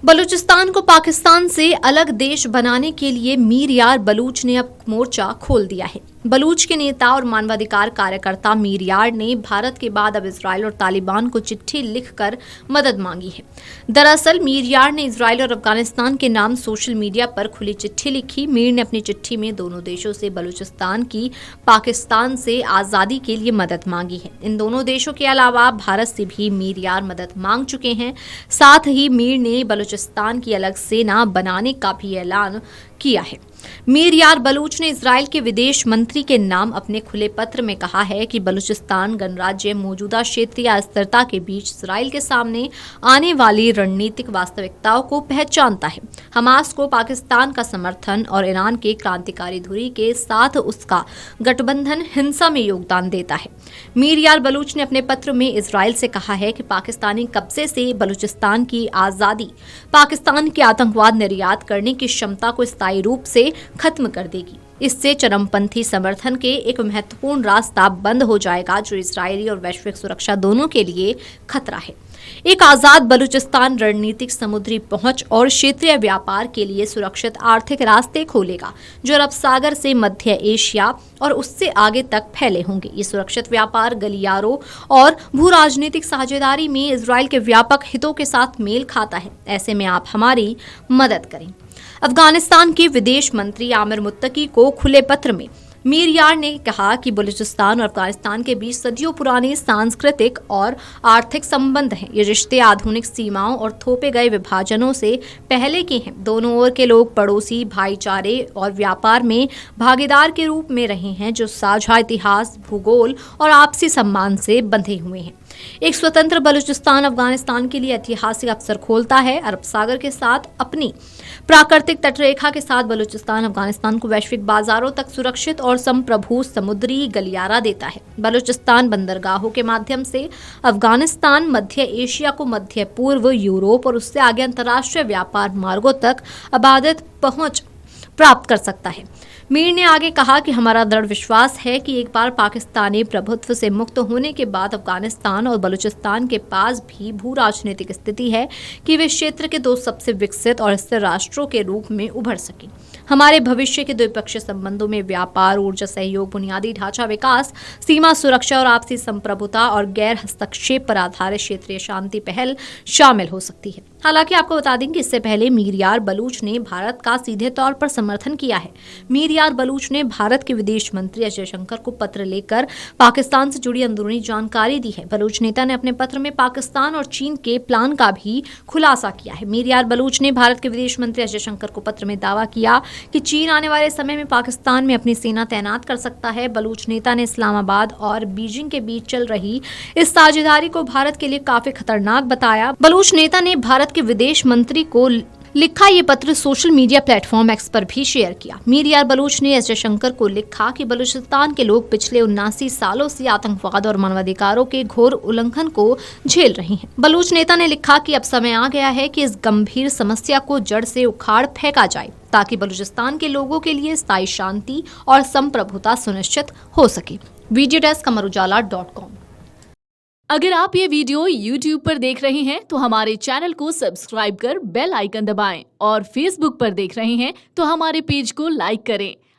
बलूचिस्तान को पाकिस्तान से अलग देश बनाने के लिए मीर यार बलूच ने अब मोर्चा खोल दिया है। बलूच के नेता और मानवाधिकार कार्यकर्ता मीर यार ने भारत के बाद अब इजराइल और तालिबान को चिट्ठी लिखकर मदद मांगी है। दरअसल मीर यार ने इजराइल और अफगानिस्तान के नाम सोशल मीडिया पर खुली चिट्ठी लिखी। मीर ने अपनी चिट्ठी में दोनों देशों से बलूचिस्तान की पाकिस्तान से आजादी के लिए मदद मांगी है। इन दोनों देशों के अलावा भारत से भी मीर यार मदद मांग चुके हैं। साथ ही मीर ने बलूचिस्तान की अलग सेना बनाने का भी ऐलान किया है। मीर यार बलूच ने इजराइल के विदेश मंत्री के नाम अपने खुले पत्र में कहा है कि बलूचिस्तान गणराज्य मौजूदा क्षेत्रीय अस्थिरता के बीच इजराइल के सामने आने वाली रणनीतिक वास्तविकताओं को पहचानता है। हमास को पाकिस्तान का समर्थन और ईरान के क्रांतिकारी धुरी के साथ उसका गठबंधन हिंसा में योगदान देता है। मीर यार बलूच ने अपने पत्र में इजराइल से कहा है कि पाकिस्तानी कब्जे से बलूचिस्तान की आजादी पाकिस्तान के आतंकवाद निर्यात करने की क्षमता को स्थायी रूप से खत्म कर देगी। इससे चरमपंथी समर्थन के एक महत्वपूर्ण रास्ता बंद हो जाएगा, जो इजरायली और वैश्विक सुरक्षा दोनों के लिए खतरा है। एक आजाद बलूचिस्तान रणनीतिक समुद्री पहुंच और क्षेत्रीय व्यापार के लिए सुरक्षित आर्थिक रास्ते खोलेगा, जो अरब सागर से मध्य एशिया और उससे आगे तक फैले होंगे। ये सुरक्षित व्यापार गलियारों और भू राजनीतिक साझेदारी में इजराइल के व्यापक हितों के साथ मेल खाता है। ऐसे में आप हमारी मदद करें। अफगानिस्तान के विदेश मंत्री आमिर मुत्तकी को खुले पत्र में मीर यार ने कहा कि बलूचिस्तान और अफगानिस्तान के बीच सदियों पुराने सांस्कृतिक और आर्थिक संबंध हैं। ये रिश्ते आधुनिक सीमाओं और थोपे गए विभाजनों से पहले के हैं। दोनों ओर के लोग पड़ोसी, भाईचारे और व्यापार में भागीदार के रूप में रहे हैं, जो साझा इतिहास, भूगोल और आपसी सम्मान से बंधे हुए हैं। एक स्वतंत्र बलूचिस्तान अफगानिस्तान के लिए ऐतिहासिक अवसर खोलता है। अरब सागर के साथ अपनी प्राकृतिक तटरेखा के साथ बलूचिस्तान अफगानिस्तान को वैश्विक बाजारों तक सुरक्षित और संप्रभु समुद्री गलियारा देता है। बलूचिस्तान बंदरगाहों के माध्यम से अफगानिस्तान मध्य एशिया को मध्य पूर्व, यूरोप और उससे आगे अंतर्राष्ट्रीय व्यापार मार्गों तक अबाधित पहुंच प्राप्त कर सकता है। मीर ने आगे कहा कि हमारा दृढ़ विश्वास है कि एक बार पाकिस्तानी प्रभुत्व से मुक्त होने के बाद अफगानिस्तान और बलूचिस्तान के पास भी भू राजनीतिक स्थिति है कि वे क्षेत्र के दो सबसे विकसित और स्थिर राष्ट्रों के रूप में उभर सकें। हमारे भविष्य के द्विपक्षीय संबंधों में व्यापार, ऊर्जा सहयोग, बुनियादी ढांचा विकास, सीमा सुरक्षा और आपसी संप्रभुता और गैर हस्तक्षेप पर आधारित क्षेत्रीय शांति पहल शामिल हो सकती है। हालांकि आपको बता दें कि इससे पहले मीर यार बलूच ने भारत का सीधे तौर पर समर्थन किया है। मीर यार बलूच ने भारत के विदेश मंत्री एस जयशंकर को पत्र लेकर पाकिस्तान से जुड़ी अंदरूनी जानकारी दी है। बलूच नेता ने अपने पत्र में पाकिस्तान और चीन के प्लान का भी खुलासा किया है। मीर यार बलूच ने भारत के विदेश मंत्री एस जयशंकर को पत्र में दावा किया कि चीन आने वाले समय में पाकिस्तान में अपनी सेना तैनात कर सकता है। बलूच नेता ने इस्लामाबाद और बीजिंग के बीच चल रही इस साझेदारी को भारत के लिए काफी खतरनाक बताया। बलूच नेता ने भारत के विदेश मंत्री को लिखा ये पत्र सोशल मीडिया प्लेटफॉर्म एक्स पर भी शेयर किया। मीर यार बलूच ने एस जयशंकर को लिखा कि बलूचिस्तान के लोग पिछले 79 सालों से आतंकवाद और मानवाधिकारों के घोर उल्लंघन को झेल रहे हैं। बलूच नेता ने लिखा कि अब समय आ गया है कि इस गंभीर समस्या को जड़ से उखाड़ फेंका जाए, ताकि बलूचिस्तान के लोगों के लिए स्थायी शांति और संप्रभुता सुनिश्चित हो सके। Video desk Amar Ujala dot com. अगर आप ये वीडियो YouTube पर देख रहे हैं तो हमारे चैनल को सब्सक्राइब कर बेल आइकन दबाएं, और Facebook पर देख रहे हैं तो हमारे पेज को लाइक करें।